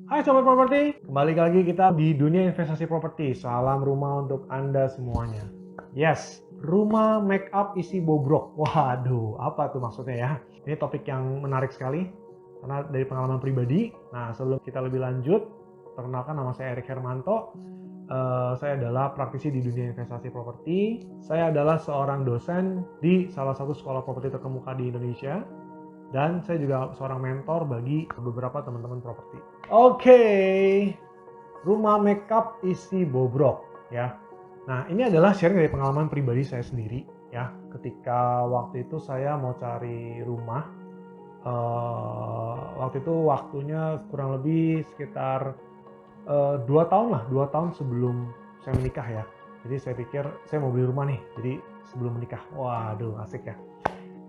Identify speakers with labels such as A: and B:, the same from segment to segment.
A: Hai Sobat Properti, kembali lagi kita di dunia investasi properti. Salam rumah untuk Anda semuanya. Yes, rumah make up isi bobrok. Waduh, apa tuh maksudnya ya? Ini topik yang menarik sekali, karena dari pengalaman pribadi. Nah, sebelum kita lebih lanjut, perkenalkan nama saya Erik Hermanto. Saya adalah praktisi di dunia investasi properti. Saya adalah seorang dosen di salah satu sekolah properti terkemuka di Indonesia. Dan saya juga seorang mentor bagi beberapa teman-teman properti. Oke, rumah makeup isi bobrok ya. Nah, ini adalah sharing dari pengalaman pribadi saya sendiri ya. Ketika waktu itu saya mau cari rumah, waktu itu waktunya kurang lebih sekitar 2 tahun lah, 2 tahun sebelum saya menikah ya. Jadi saya pikir saya mau beli rumah nih, jadi sebelum menikah. Waduh, asik ya.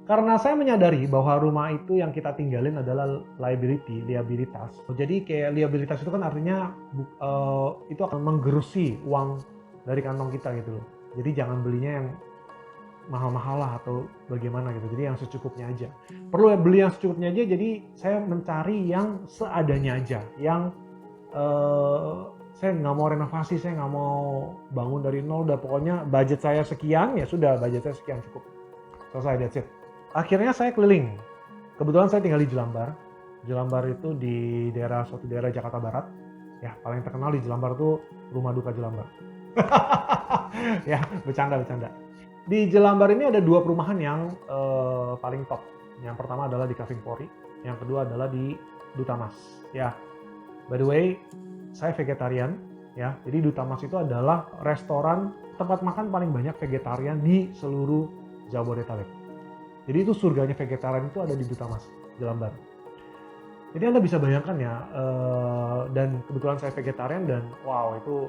A: Karena saya menyadari bahwa rumah itu yang kita tinggalin adalah liabilitas. Jadi kayak liabilitas itu kan artinya itu akan menggerusi uang dari kantong kita gitu loh. Jadi jangan belinya yang mahal-mahal lah atau bagaimana gitu. Jadi yang secukupnya aja. Perlu beli yang secukupnya aja. Jadi saya mencari yang seadanya aja. Yang saya nggak mau renovasi, saya nggak mau bangun dari nol. Udah pokoknya budget saya sekian, ya sudah budget saya sekian cukup. Selesai, that's it. Akhirnya saya keliling. Kebetulan saya tinggal di Jelambar. Jelambar itu di suatu daerah Jakarta Barat. Ya, paling terkenal di Jelambar itu Rumah Duka Jelambar. Ya, bercanda. Di Jelambar ini ada 2 perumahan yang paling top. Yang pertama adalah di Kaving Polri, yang kedua adalah di Duta Mas. Ya, by the way, saya vegetarian. Ya, jadi Duta Mas itu adalah restoran tempat makan paling banyak vegetarian di seluruh Jabodetabek. Jadi itu surganya vegetarian itu ada di Duta Mas, Jelambar. Jadi Anda bisa bayangkan ya, dan kebetulan saya vegetarian dan wow itu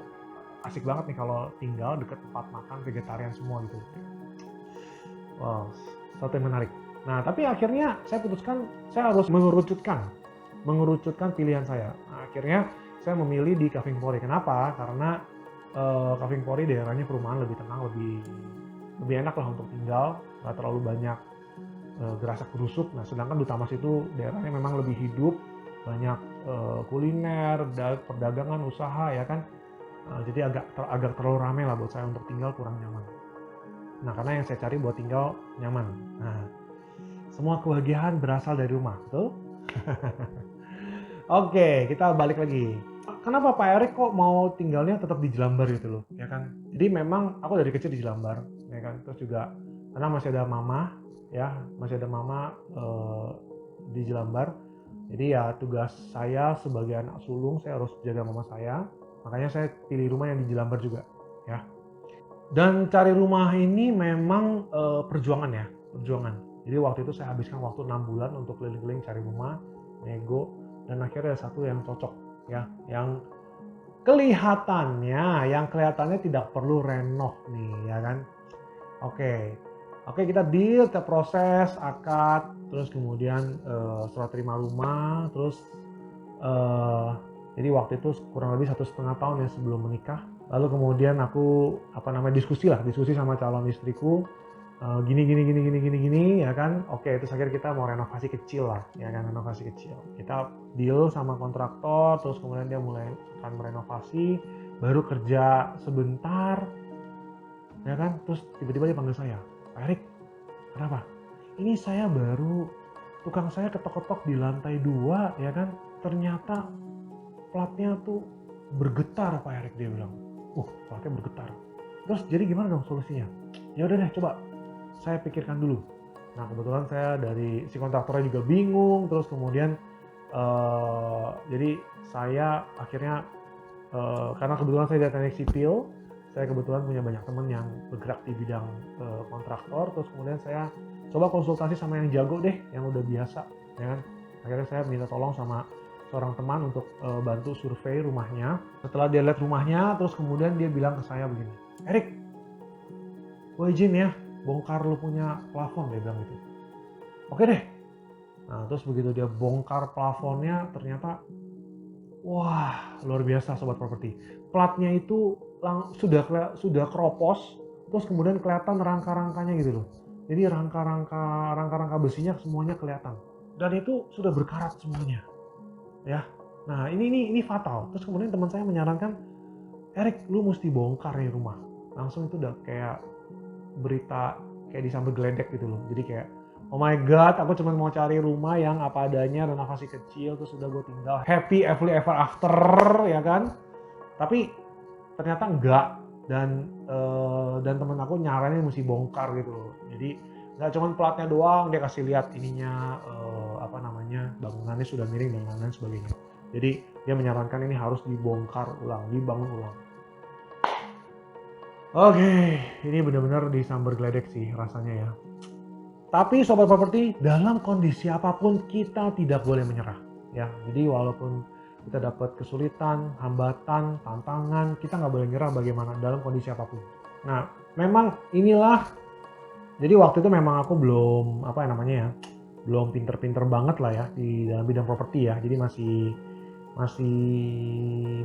A: asik banget nih kalau tinggal dekat tempat makan vegetarian semua gitu. Wow, sesuatu yang menarik. Nah, tapi akhirnya saya putuskan saya harus mengerucutkan pilihan saya. Nah, akhirnya saya memilih di Kaving Polri. Kenapa? Karena Kaving Polri daerahnya perumahan lebih tenang, lebih enak lah untuk tinggal, nggak terlalu banyak gerasak gerusuk. Nah, sedangkan Duta Mas itu daerahnya memang lebih hidup, banyak kuliner, perdagangan, usaha ya kan. Jadi agak terlalu ramai lah buat saya untuk tinggal, kurang nyaman. Nah, karena yang saya cari buat tinggal nyaman. Nah, semua kebahagiaan berasal dari rumah, betul? Oke, kita balik lagi. Kenapa Pak Erik kok mau tinggalnya tetap di Jelambar gitu loh, ya kan? Jadi memang aku dari kecil di Jelambar, ya kan. Terus juga karena masih ada mama, di Jelambar. Jadi ya tugas saya sebagai anak sulung, saya harus jaga mama saya. Makanya saya pilih rumah yang di Jelambar juga, ya. Dan cari rumah ini memang perjuangan ya, perjuangan. Jadi waktu itu saya habiskan waktu 6 bulan untuk keliling-keliling cari rumah, nego, dan akhirnya ada satu yang cocok, ya, yang kelihatannya tidak perlu renov nih, ya kan. Oke, kita deal, kita proses akad, terus kemudian setelah terima rumah, terus jadi waktu itu kurang lebih 1,5 tahun ya sebelum menikah. Lalu kemudian aku diskusi sama calon istriku, gini ya kan. Oke, terus akhirnya kita mau renovasi kecil lah, ya kan, renovasi kecil. Kita deal sama kontraktor, terus kemudian dia mulai akan merenovasi, baru kerja sebentar, ya kan. Terus tiba-tiba dia panggil saya, Pak Erik, kenapa? Ini saya baru, tukang saya ketok-ketok di lantai 2, ya kan. Ternyata platnya tuh bergetar Pak Erik, dia bilang. Platnya bergetar. Terus jadi gimana dong solusinya? Ya udah deh, coba saya pikirkan dulu. Nah, kebetulan saya dari si kontraktornya juga bingung, terus kemudian jadi saya akhirnya karena kebetulan saya dari teknik sipil, saya kebetulan punya banyak teman yang bergerak di bidang kontraktor, terus kemudian saya coba konsultasi sama yang jago deh, yang udah biasa, ya kan. Akhirnya saya minta tolong sama seorang teman untuk bantu survei rumahnya. Setelah dia lihat rumahnya, terus kemudian dia bilang ke saya begini, Erik, gue izin ya bongkar lu punya plafon, dia bilang gitu. Oke deh. Nah, terus begitu dia bongkar plafonnya, ternyata wah, luar biasa Sobat Properti. Platnya itu sudah keropos, terus kemudian kelihatan rangka-rangkanya gitu loh. Jadi rangka-rangka besinya semuanya kelihatan. Dan itu sudah berkarat semuanya. Ya. Nah ini fatal. Terus kemudian teman saya menyarankan, Erik, lu mesti bongkar nih rumah. Langsung itu udah kayak berita kayak disambar geledek gitu loh. Jadi kayak, oh my god, aku cuma mau cari rumah yang apa adanya, renovasi kecil, terus udah gue tinggal happy happily ever after, ya kan? Tapi ternyata enggak. Dan temen aku nyaranin mesti bongkar gitu loh. Jadi nggak cuma platnya doang, dia kasih lihat ininya bangunannya sudah miring dan lain-lain sebagainya. Jadi dia menyarankan ini harus dibongkar ulang, dibangun ulang. Oke, ini benar-benar disambar geledek sih rasanya ya. Tapi sobat properti, dalam kondisi apapun kita tidak boleh menyerah ya. Jadi walaupun kita dapat kesulitan, hambatan, tantangan, kita nggak boleh nyerah bagaimana dalam kondisi apapun. Nah, memang inilah, jadi waktu itu memang aku belum belum pinter-pinter banget lah ya di dalam bidang properti ya. Jadi masih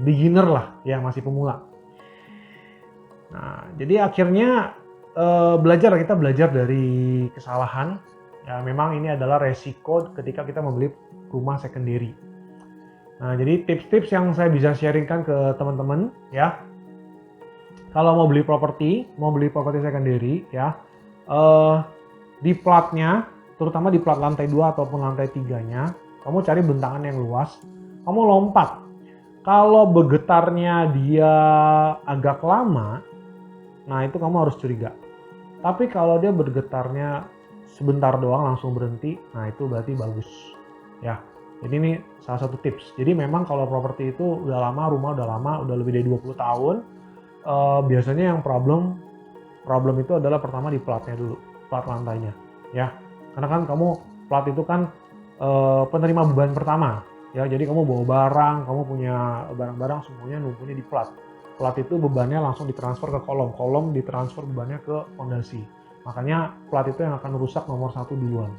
A: beginner lah ya, masih pemula. Nah, jadi akhirnya kita belajar dari kesalahan. Ya, memang ini adalah resiko ketika kita membeli rumah secondary. Nah, jadi tips-tips yang saya bisa sharingkan ke teman-teman ya. Kalau mau beli properti secondary ya, di platnya, terutama di plat lantai 2 ataupun lantai 3-nya, kamu cari bentangan yang luas, kamu lompat. Kalau bergetarnya dia agak lama, nah itu kamu harus curiga. Tapi kalau dia bergetarnya sebentar doang langsung berhenti, nah itu berarti bagus ya. Jadi ini salah satu tips. Jadi memang kalau properti itu udah lama, rumah udah lama, udah lebih dari 20 tahun, biasanya yang problem itu adalah pertama di platnya dulu, plat lantainya ya. Karena kan kamu plat itu kan penerima beban pertama ya. Jadi kamu bawa barang, kamu punya barang-barang semuanya numpuknya di plat. Plat itu bebannya langsung ditransfer ke kolom ditransfer bebannya ke fondasi. Makanya plat itu yang akan rusak nomor 1 duluan.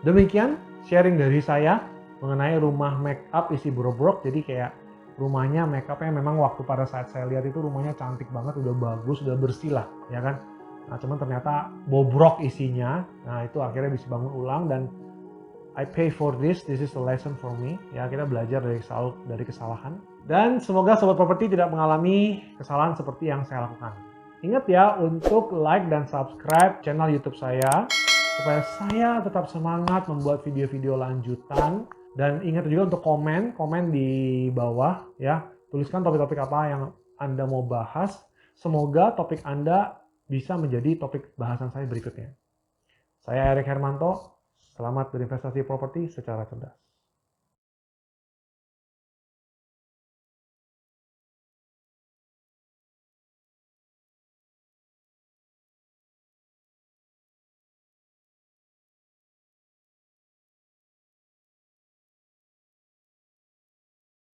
A: Demikian sharing dari saya mengenai rumah make up isi bobrok. Jadi kayak rumahnya make upnya memang waktu pada saat saya lihat itu rumahnya cantik banget, udah bagus, udah bersih lah ya kan. Nah cuman ternyata bobrok isinya. Nah itu akhirnya bisa bangun ulang dan I pay for this is a lesson for me. Ya, kita belajar dari kesalahan. Dan semoga sobat properti tidak mengalami kesalahan seperti yang saya lakukan. Ingat ya untuk like dan subscribe channel YouTube saya supaya saya tetap semangat membuat video-video lanjutan. Dan ingat juga untuk komen di bawah ya. Tuliskan topik-topik apa yang Anda mau bahas. Semoga topik Anda bisa menjadi topik bahasan saya berikutnya. Saya Erik Hermanto. Selamat berinvestasi properti secara cerdas.